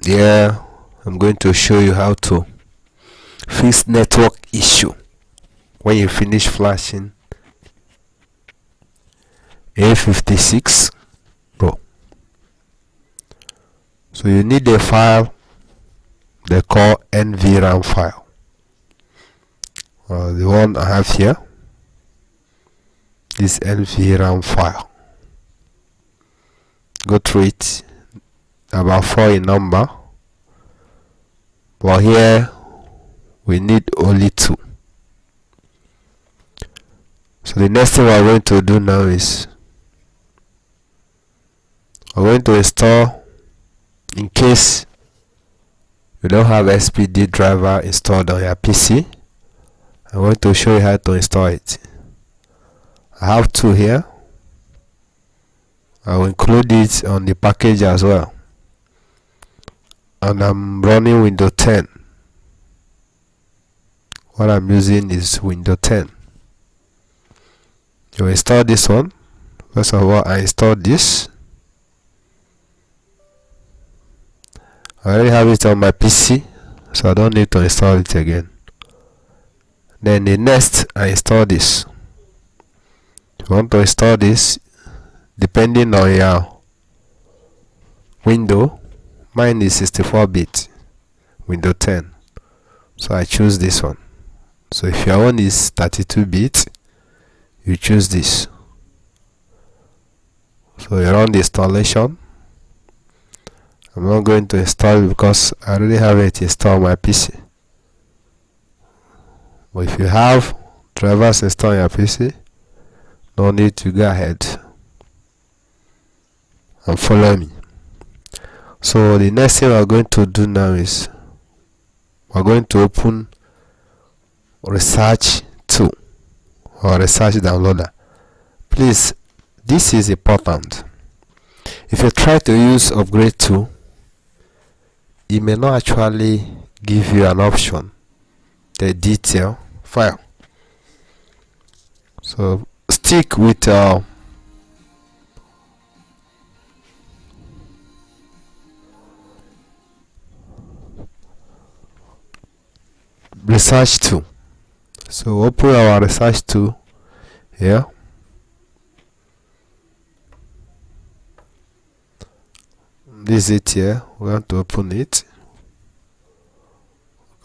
Yeah, I'm going to show you how to fix network issue when you finish flashing A56 Pro. So you need a file they call NVRAM file. The one I have here is NVRAM file. Go through it, about 4 in number, but here we need only 2. So the next thing we're going to do now is we're going to install, in case you don't have SPD driver installed on your PC, I'm going to show you how to install it. I have 2 here. I will include it on the package as well, and I'm running Windows 10. What I'm using is Windows 10. You install this one. First of all, I installed this. I already have it on my PC, so I don't need to install it again. Then the next, I install this. If you want to install this, depending on your window, mine is 64-bit Windows 10, so I choose this one. So if your one is 32-bit, you choose this. So you run the installation. I'm not going to install it because I already have it installed on my PC. But if you have drivers installed on your PC, no need to go ahead and follow me. So the next thing we're going to do now is we're going to open Research 2 or Research Downloader. Please, this is important. If you try to use Upgrade 2, it may not actually give you an option, the detail file. So stick with Research 2. So open our Research 2 here. This is it here. We want to open it.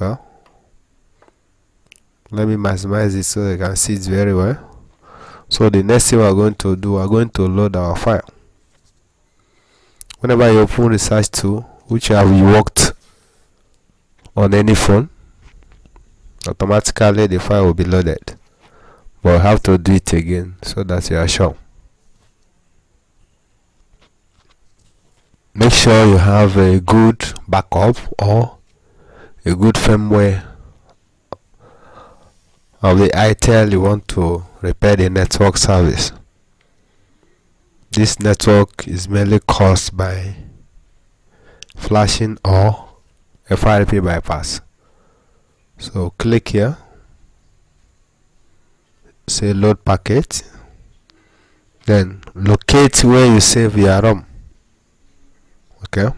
Okay. Let me maximize it so you can see it very well. So the next thing we're going to do, we're going to load our file. Whenever you open Research 2, which have you worked on any phone, automatically the file will be loaded. But you have to do it again so that you are sure. Make sure you have a good backup or a good firmware of the Itel you want to repair the network service. This network is mainly caused by flashing or FRP bypass. So click here, say load packet, then locate where you save your ROM. Okay,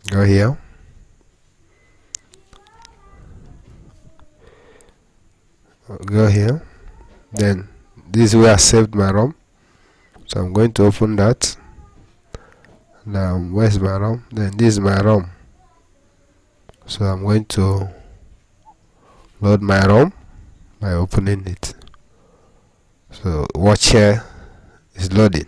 go here, then this is where I saved my ROM. So I'm going to open that. Now where's my ROM? Then this is my ROM. So I'm going to load my ROM by opening it. So watch here, it's loading.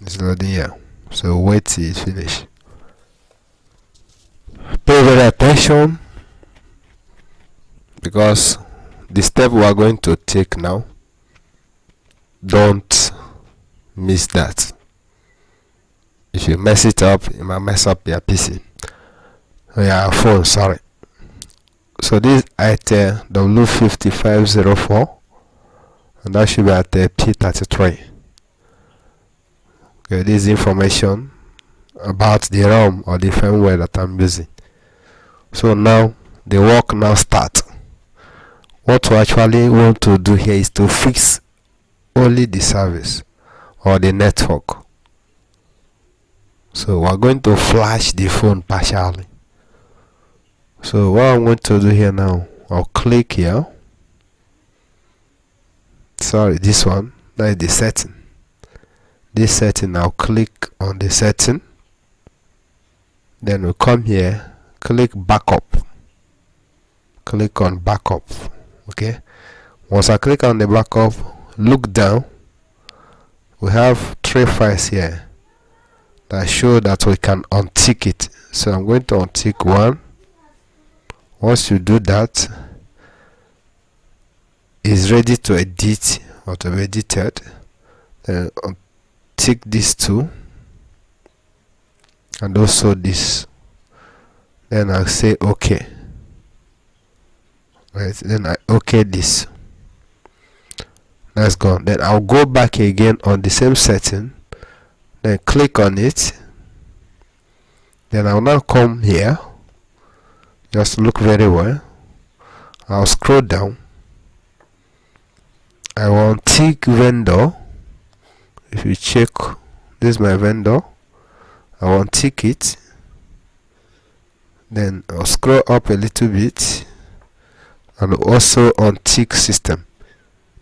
It's loading here. So wait till it finish. Pay very attention, because the step we are going to take now, don't miss that. If you mess it up, you might mess up your PC. Your phone, sorry. So this Itel W5504, and that should be at the P33. Okay, this information about the ROM or the firmware that I'm using. So now the work now start. What we actually want to do here is to fix only the service. or the network. So we're going to flash the phone partially. So what I'm going to do here now, I'll click here. Sorry, this one, that is the setting. This setting, I'll click on the setting. Then we'll come here, click backup. Click on backup. Okay. Once I click on the backup, look down. We have 3 files here that show that we can untick it. So I'm going to untick one. Once you do that, it's ready to edit or to be edited. Then untick these two and also this. Then I'll say OK. Right, then I OK this. That's gone. Then I'll go back again on the same setting, then click on it. Then I'll now come here, just look very well. I'll scroll down. I will untick vendor. If you check, this is my vendor. I will untick it. Then I'll scroll up a little bit and also untick system,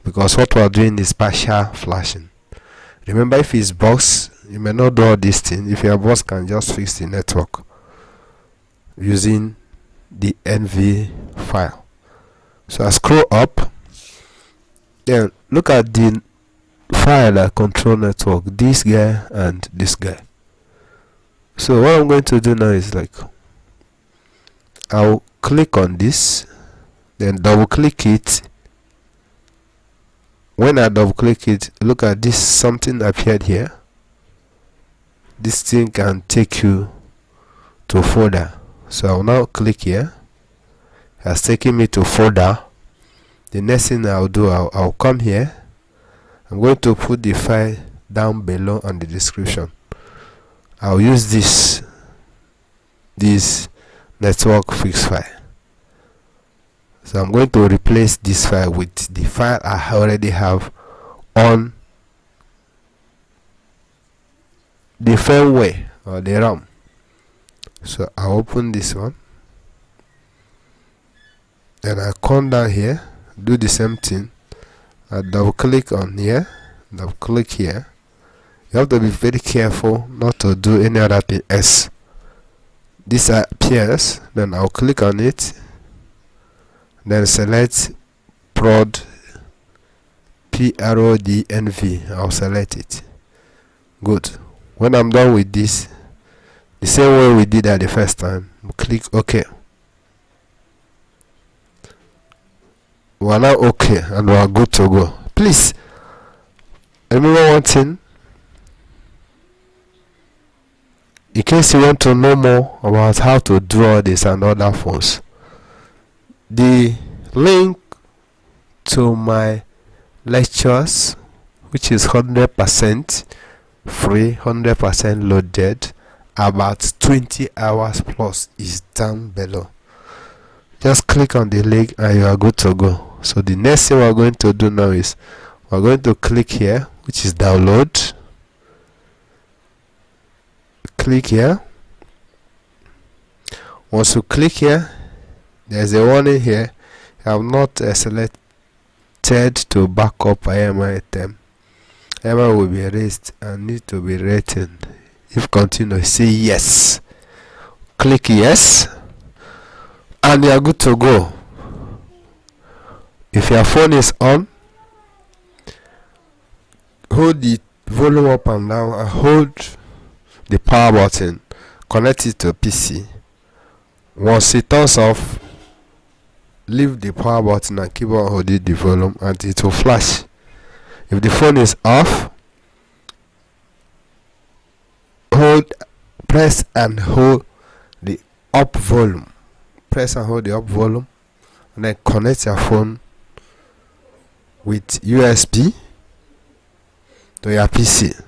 because what we are doing is partial flashing. Remember, if it's box, you may not do all these things. If your boss can just fix the network using the NV file. So I scroll up, then look at the file that control network, this guy and this guy. So what I'm going to do now is like, I'll click on this, then double click it. When I double click it, look at this, something appeared here. This thing can take you to folder. So I'll now click here. It has taken me to folder. The next thing I'll do, I'll come here. I'm going to put the file down below on the description. I'll use this network fix file. So I'm going to replace this file with the file I already have on the firmware or the RAM. So I open this one, and I come down here, do the same thing. I double click on here, double click here. You have to be very careful not to do any other thing else. This appears, then I'll click on it, then select prod PRODNV. I'll select it. Good. When I'm done with this, the same way we did that the first time, click OK. We are now OK and we are good to go. Please remember one thing. In case you want to know more about how to do all this and other phones, the link to my lectures, which is 100% free, 100% loaded, about 20 hours plus, is down below. Just click on the link and you are good to go. So the next thing we're going to do now is we're going to click here, which is download. Click here. Once you click here, there's a warning here. I have not selected to backup IMI item. IMI will be erased and need to be written. If continue, say yes. Click yes, and you are good to go. If your phone is on, hold the volume up and down and hold the power button, connect it to PC. Once it turns off, leave the power button and keep on holding the volume and it will flash. If the phone is off, press and hold the up volume. Press and hold the up volume, and then connect your phone with USB to your PC.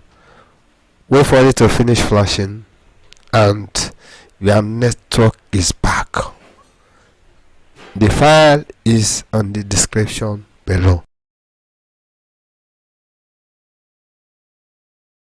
Wait for it to finish flashing, and your network is back. The file is on the description below.